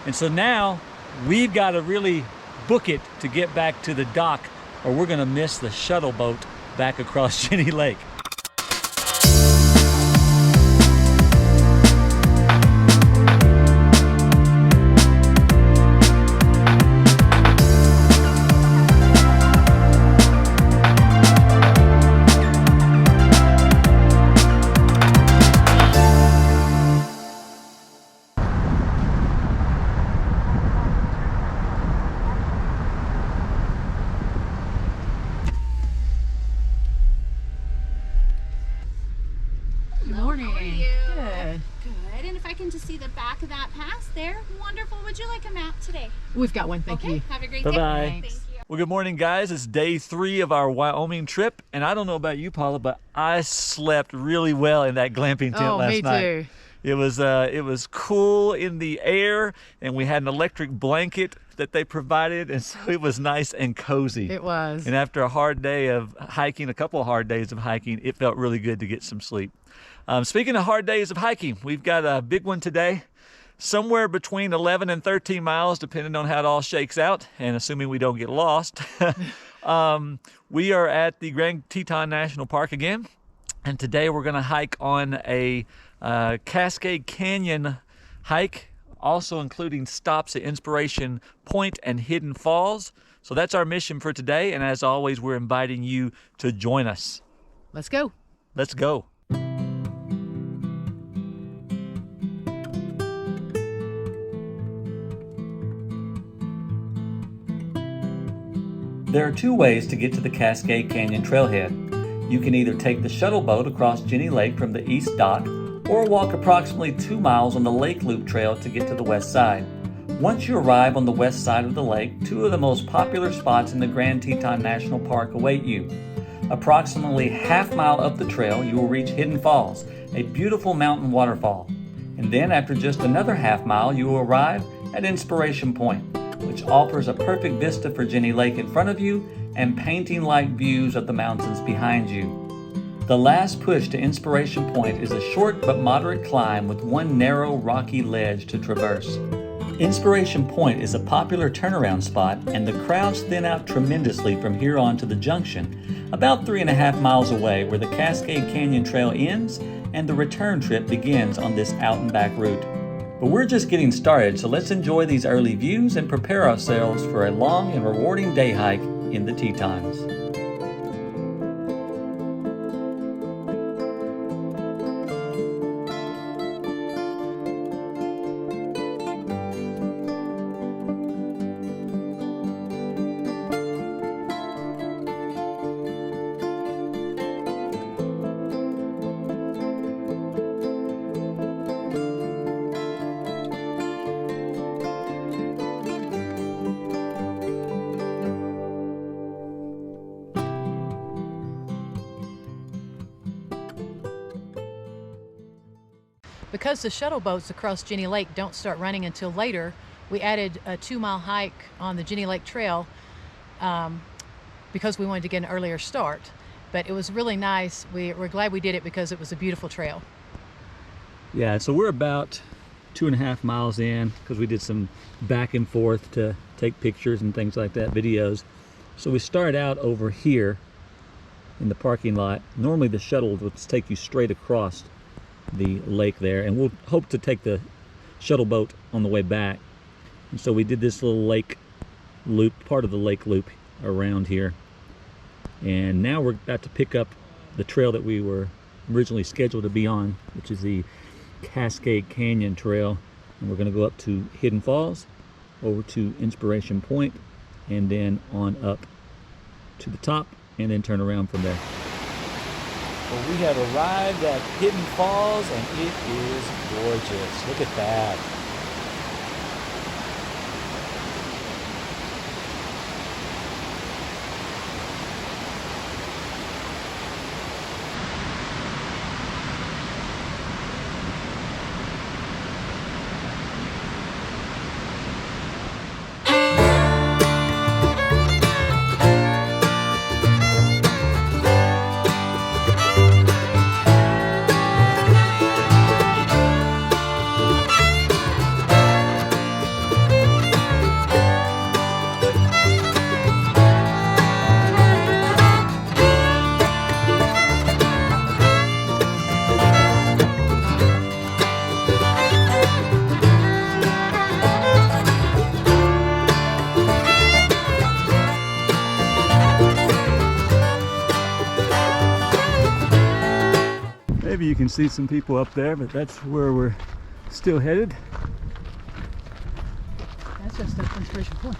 And so now we've got to really book it to get back to the dock, or we're going to miss the shuttle boat back across Jenny Lake. See the back of that pass there. Wonderful. Would you like a map today? We've got one, thank you. Have a great Bye-bye. day. Thank you. Well, good morning, guys. It's day 3 of our Wyoming trip, and I don't know about you, Paula, but I slept really well in that glamping tent last night. Me too. It was cool in the air, and we had an electric blanket that they provided, and so it was nice and cozy. It was. And after a hard day of hiking, a couple of hard days of hiking, it felt really good to get some sleep. Speaking of hard days of hiking, we've got a big one today. Somewhere between 11 and 13 miles, depending on how it all shakes out, and assuming we don't get lost. We are at the Grand Teton National Park again, and today we're going to hike on a Cascade Canyon hike, also including stops at Inspiration Point and Hidden Falls. So that's our mission for today, and as always, we're inviting you to join us. Let's go. Let's go. There are 2 ways to get to the Cascade Canyon Trailhead. You can either take the shuttle boat across Jenny Lake from the east dock, or walk approximately 2 miles on the Lake Loop Trail to get to the west side. Once you arrive on the west side of the lake, 2 of the most popular spots in the Grand Teton National Park await you. Approximately half-mile up the trail, you will reach Hidden Falls, a beautiful mountain waterfall. And then after just another half-mile, you will arrive at Inspiration Point, which offers a perfect vista for Jenny Lake in front of you and painting-like views of the mountains behind you. The last push to Inspiration Point is a short but moderate climb with one narrow rocky ledge to traverse. Inspiration Point is a popular turnaround spot, and the crowds thin out tremendously from here on to the junction, about 3.5 miles away, where the Cascade Canyon Trail ends and the return trip begins on this out and back route. But we're just getting started, so let's enjoy these early views and prepare ourselves for a long and rewarding day hike in the Tetons. Because the shuttle boats across Jenny Lake don't start running until later, we added a 2-mile hike on the Jenny Lake Trail because we wanted to get an earlier start. But it was really nice. We're glad we did it because it was a beautiful trail. Yeah, so we're about 2.5 miles in because we did some back and forth to take pictures and things like that, videos. So we start out over here in the parking lot. Normally the shuttle would take you straight across the lake there, and we'll hope to take the shuttle boat on the way back. And so we did this little lake loop, part of the lake loop around here, and now we're about to pick up the trail that we were originally scheduled to be on, which is the Cascade Canyon Trail, and we're going to go up to Hidden Falls, over to Inspiration Point, and then on up to the top, and then turn around from there. Well, we have arrived at Hidden Falls, and it is gorgeous. Look at that. Maybe you can see some people up there, but that's where we're still headed. That's just an inspiration point.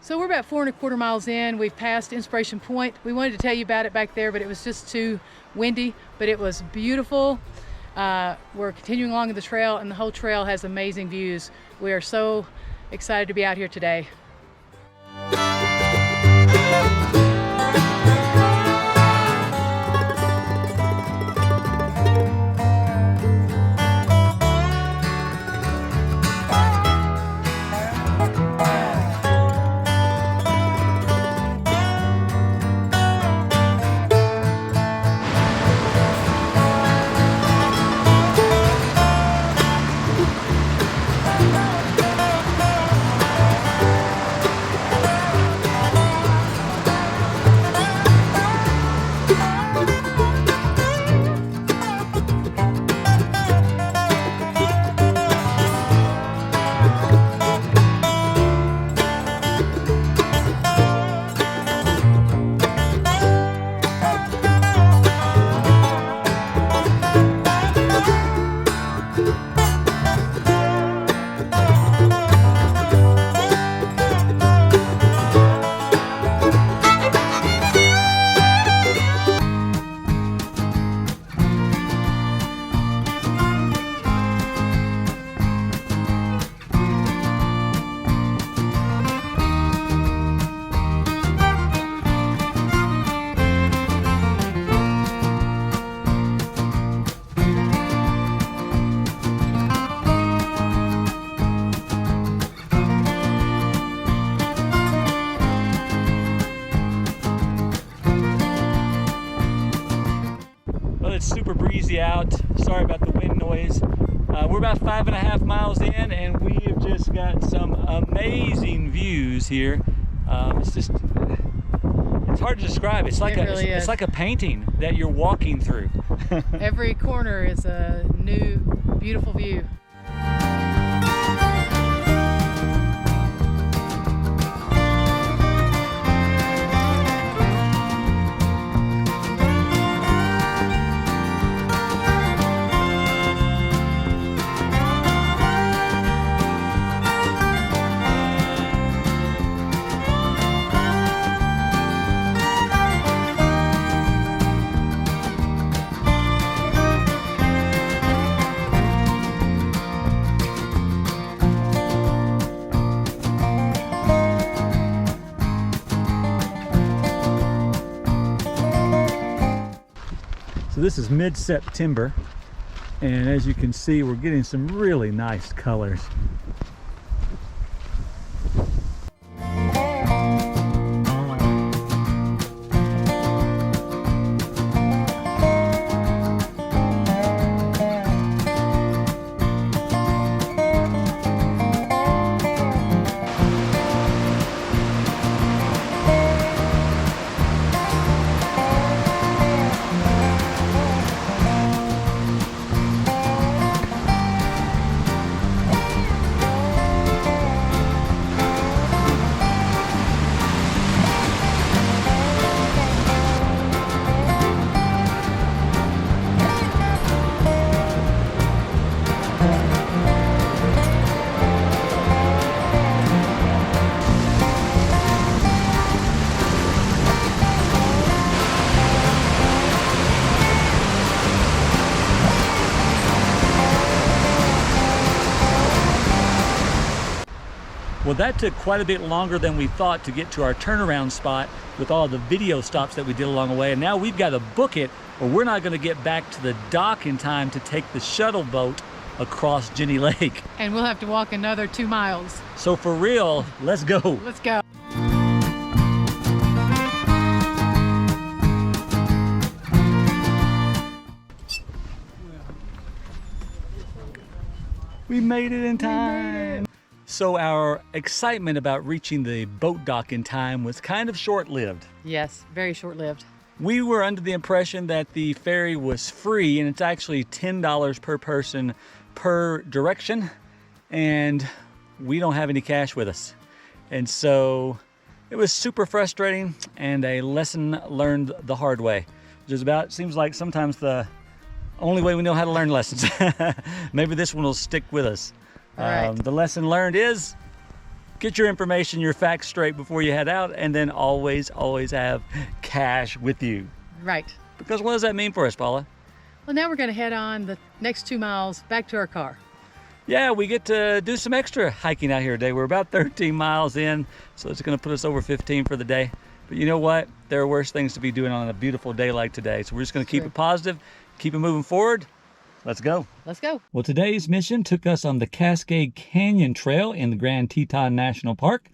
So we're about 4¼ miles in. We've passed Inspiration Point. We wanted to tell you about it back there, but it was just too windy, but it was beautiful. We're continuing along the trail, and the whole trail has amazing views. We are so excited to be out here today. It's super breezy out. Sorry about the wind noise. We're about 5½ miles in, and we have just got some amazing views here. It's hard to describe. It's like it's like a painting that you're walking through. Every corner is a new, beautiful view. So this is mid-September, and as you can see, we're getting some really nice colors. Well, that took quite a bit longer than we thought to get to our turnaround spot with all the video stops that we did along the way. And now we've got to book it, or we're not going to get back to the dock in time to take the shuttle boat across Jenny Lake. And we'll have to walk another 2 miles. So for real, let's go. Let's go. We made it in time. So our excitement about reaching the boat dock in time was kind of short-lived. Yes, very short-lived. We were under the impression that the ferry was free, and it's actually $10 per person per direction, and we don't have any cash with us. And so it was super frustrating and a lesson learned the hard way. Just about seems like sometimes the only way we know how to learn lessons. Maybe this one will stick with us. Right. The lesson learned is get your information, your facts straight before you head out, and then always have cash with you. Right. Because what does that mean for us, Paula? Well, now we're going to head on the next 2 miles back to our car. Yeah, we get to do some extra hiking out here today. We're about 13 miles in, so it's going to put us over 15 for the day. But you know what? There are worse things to be doing on a beautiful day like today. So we're just going to keep it positive, keep it moving forward. Let's go. Let's go. Well, today's mission took us on the Cascade Canyon Trail in the Grand Teton National Park.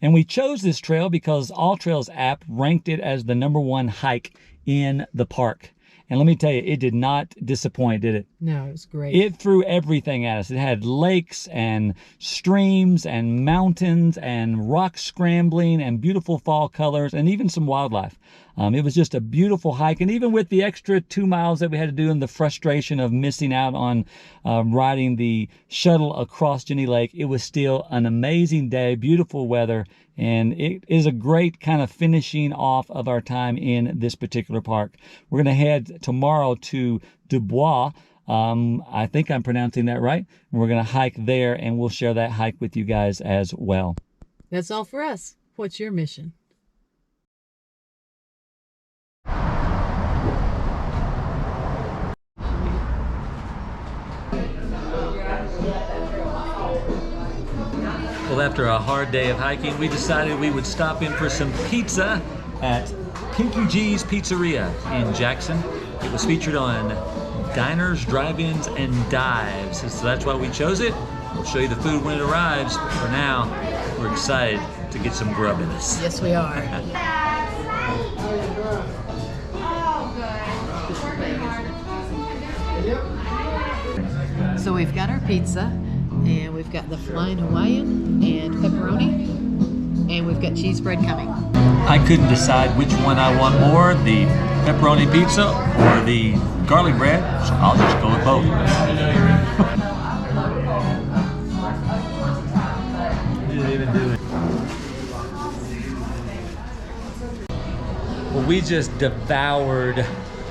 And we chose this trail because All Trails app ranked it as the #1 hike in the park. And let me tell you, it did not disappoint, did it? No, it was great. It threw everything at us. It had lakes and streams and mountains and rock scrambling and beautiful fall colors and even some wildlife. It was just a beautiful hike. And even with the extra 2 miles that we had to do and the frustration of missing out on riding the shuttle across Jenny Lake, it was still an amazing day, beautiful weather. And it is a great kind of finishing off of our time in this particular park. We're going to head tomorrow to Dubois. I think I'm pronouncing that right. We're going to hike there, and we'll share that hike with you guys as well. That's all for us. What's your mission? Well, after a hard day of hiking, we decided we would stop in for some pizza at Pinky G's Pizzeria in Jackson. It was featured on Diners, Drive-Ins, and Dives. So that's why we chose it. We'll show you the food when it arrives. But for now, we're excited to get some grub in us. Yes, we are. So we've got our pizza, and we've got the Flying Hawaiian and pepperoni, and we've got cheese bread coming. I couldn't decide which one I want more, the pepperoni pizza or the garlic bread, so I'll just go with both. Didn't even do it. Well, we just devoured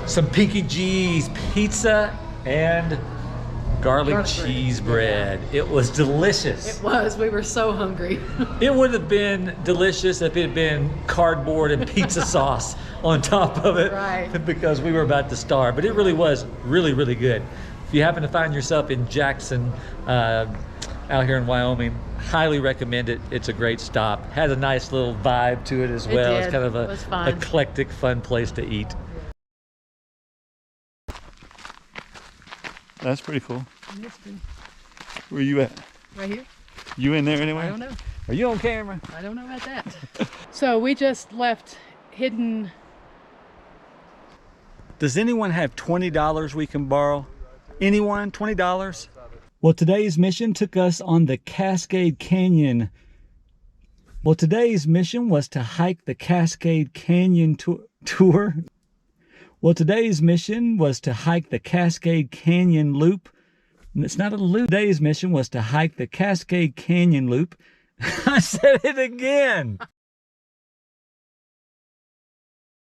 some Pinky G's pizza and garlic cheese bread. It was delicious. It was. We were so hungry. It would have been delicious if it had been cardboard and pizza sauce on top of it, Right. because we were about to starve. But it really was really good. If you happen to find yourself in Jackson, out here in Wyoming, highly recommend it. It's a great stop. Has a nice little vibe to it as well. did. It's kind of It was a fun. eclectic, fun place to eat. That's pretty cool. Where you at? Right here? You in there anyway? I don't know. Are you on camera? I don't know about that. So we just left Hidden. Does anyone have $20 we can borrow? Anyone? $20? Well, today's mission took us on the Cascade Canyon. Well, today's mission was to hike the Cascade Canyon tour. Well, today's mission was to hike the Cascade Canyon Loop. And it's not a loop. Today's mission was to hike the Cascade Canyon Loop. I said it again.